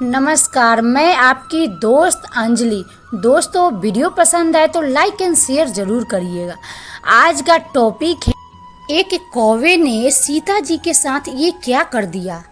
नमस्कार, मैं आपकी दोस्त अंजलि। दोस्तों, वीडियो पसंद आए तो लाइक एंड शेयर ज़रूर करिएगा। आज का टॉपिक है, एक कौवे ने सीता जी के साथ ये क्या कर दिया।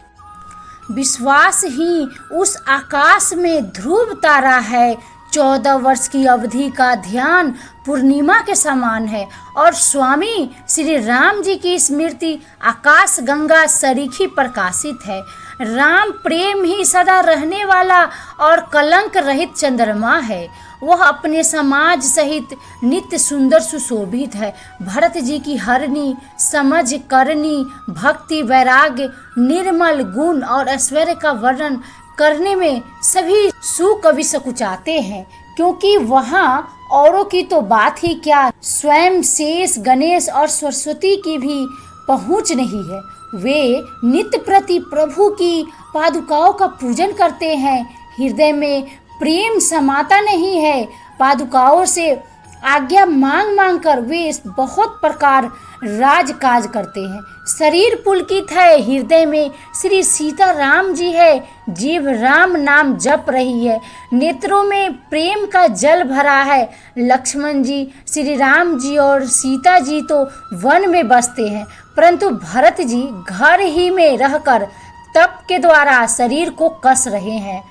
विश्वास ही उस आकाश में ध्रुव तारा है, 14 वर्ष की अवधि का ध्यान पूर्णिमा के समान है और स्वामी श्री राम जी की स्मृति आकाश गंगा सरीखी प्रकाशित है। राम प्रेम ही सदा रहने वाला और कलंक रहित चंद्रमा है। वह अपने समाज सहित नित्य सुंदर सुशोभित है। भरत जी की हरणी, समझ करनी, भक्ति, वैराग्य, निर्मल गुण और ऐश्वर्य का वर्णन करने में सभी सुकवि सकुचाते हैं, क्योंकि वहाँ औरों की तो बात ही क्या, स्वयं शेष, गणेश और सरस्वती की भी पहुँच नहीं है। वे नित्य प्रति प्रभु की पादुकाओं का पूजन करते हैं। हृदय में प्रेम समाता नहीं है। पादुकाओं से आज्ञा मांग मांग कर वे बहुत प्रकार राजकाज करते हैं। शरीर पुलकित है, हृदय में श्री सीता राम जी है। जीभ राम नाम जप रही है, नेत्रों में प्रेम का जल भरा है। लक्ष्मण जी, श्री राम जी और सीता जी तो वन में बसते हैं, परंतु भरत जी घर ही में रहकर तप के द्वारा शरीर को कस रहे हैं।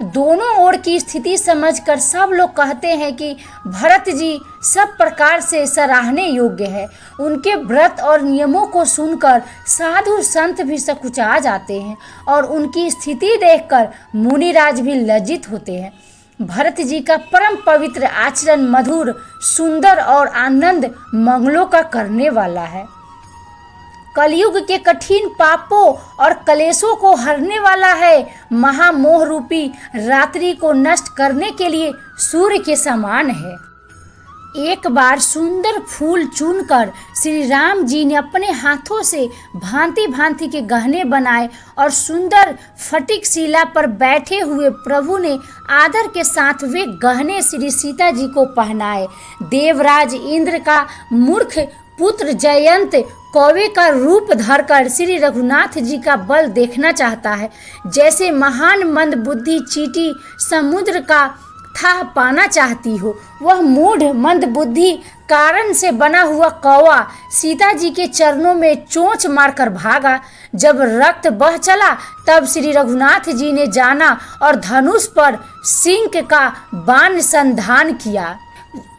दोनों ओर की स्थिति समझकर सब लोग कहते हैं कि भरत जी सब प्रकार से सराहने योग्य है। उनके व्रत और नियमों को सुनकर साधु संत भी सकुचा जाते हैं और उनकी स्थिति देखकर मुनिराज भी लज्जित होते हैं। भरत जी का परम पवित्र आचरण मधुर, सुंदर और आनंद मंगलों का करने वाला है। कलयुग के कठिन पापों और कलेशों को हरने वाला है। महामोह रूपी रात्रि को नष्ट करने के लिए सूर्य के समान है। एक बार सुंदर फूल चुनकर श्री राम जी ने अपने हाथों से भांति भांति के गहने बनाए और सुंदर फटिक शिला पर बैठे हुए प्रभु ने आदर के साथ वे गहने श्री सीता जी को पहनाए। देवराज इंद्र का मूर्ख पुत्र जयंत कौवे का रूप धरकर श्री रघुनाथ जी का बल देखना चाहता है। जैसे महान मंद बुद्धि चींटी समुद्र का था पाना चाहती हो, वह मूढ़ मंद बुद्धि कारण से बना हुआ कौवा सीता जी के चरणों में चोंच मारकर भागा। जब रक्त बह चला तब श्री रघुनाथ जी ने जाना और धनुष पर सिंह का बाण संधान किया।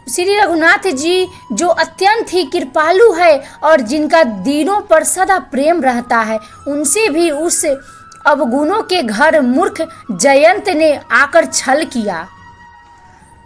श्री रघुनाथ जी जो अत्यंत ही कृपालु है और जिनका दीनों पर सदा प्रेम रहता है, उनसे भी उस अवगुणों के घर मूर्ख जयंत ने आकर छल किया।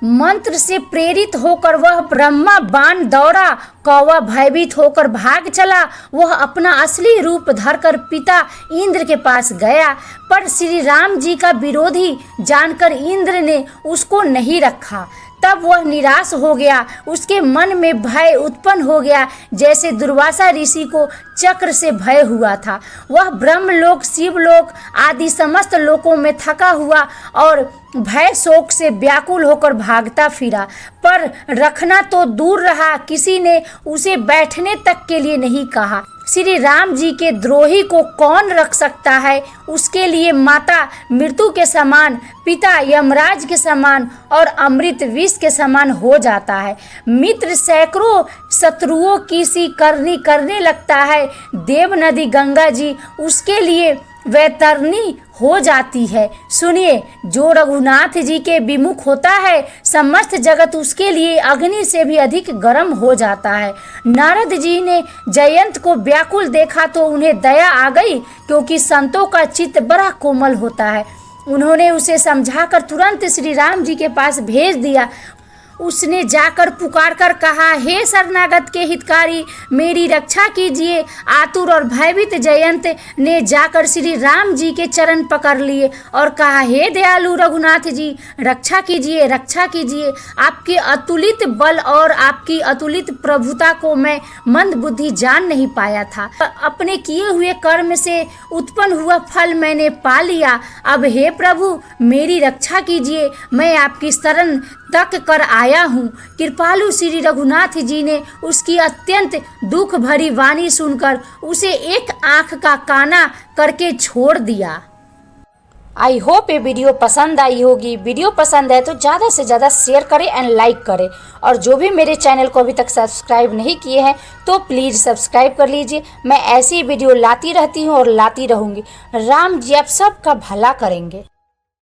मंत्र से प्रेरित होकर वह ब्रह्मा बाण दौड़ा। कौवा भयभीत होकर भाग चला। वह अपना असली रूप धरकर पिता इंद्र के पास गया, पर श्री राम जी का विरोधी जानकर इंद्र ने उसको नहीं रखा। तब वह निराश हो गया। उसके मन में भय उत्पन्न हो गया, जैसे दुर्वासा ऋषि को चक्र से भय हुआ था। वह ब्रह्मलोक, शिवलोक आदि समस्त लोकों में थका हुआ और भय शोक से व्याकुल होकर भागता फिरा, पर रखना तो दूर रहा, किसी ने उसे बैठने तक के लिए नहीं कहा। श्री राम जी के द्रोही को कौन रख सकता है। उसके लिए माता मृत्यु के समान, पिता यमराज के समान और अमृत विष के समान हो जाता है। मित्र सैकड़ों शत्रुओं की सी करनी करने लगता है। देव नदी गंगा जी उसके लिए वैतरणी हो जाती है। सुनिए, जो रघुनाथ जी के विमुख होता है, समस्त जगत उसके लिए अग्नि से भी अधिक गर्म हो जाता है। नारद जी ने जयंत को व्याकुल देखा तो उन्हें दया आ गई, क्योंकि संतों का चित्त बड़ा कोमल होता है। उन्होंने उसे समझाकर तुरंत श्री राम जी के पास भेज दिया। उसने जाकर पुकार कर कहा, हे शरणागत के हितकारी, मेरी रक्षा कीजिए। आतुर और भयभीत जयंत ने जाकर श्री राम जी के चरण पकड़ लिए और कहा, हे दयालु रघुनाथ जी, रक्षा कीजिए, रक्षा कीजिए। आपके अतुलित बल और आपकी अतुलित प्रभुता को मैं मंद बुद्धि जान नहीं पाया था। अपने किए हुए कर्म से उत्पन्न हुआ फल मैंने पा लिया। अब हे प्रभु, मेरी रक्षा कीजिए, मैं आपकी शरण तक कर आया हूँ। कृपालु श्री रघुनाथ जी ने उसकी अत्यंत दुख भरी वाणी सुनकर उसे एक आंख का काना करके छोड़ दिया। आई होप ये वीडियो पसंद आई होगी। वीडियो पसंद है तो ज़्यादा से ज़्यादा शेयर करें एंड लाइक करें, और जो भी मेरे चैनल को अभी तक सब्सक्राइब नहीं किए हैं तो प्लीज़ सब्सक्राइब कर लीजिए। मैं ऐसी वीडियो लाती रहती हूँ और लाती रहूँगी। राम जी आप सबका भला करेंगे।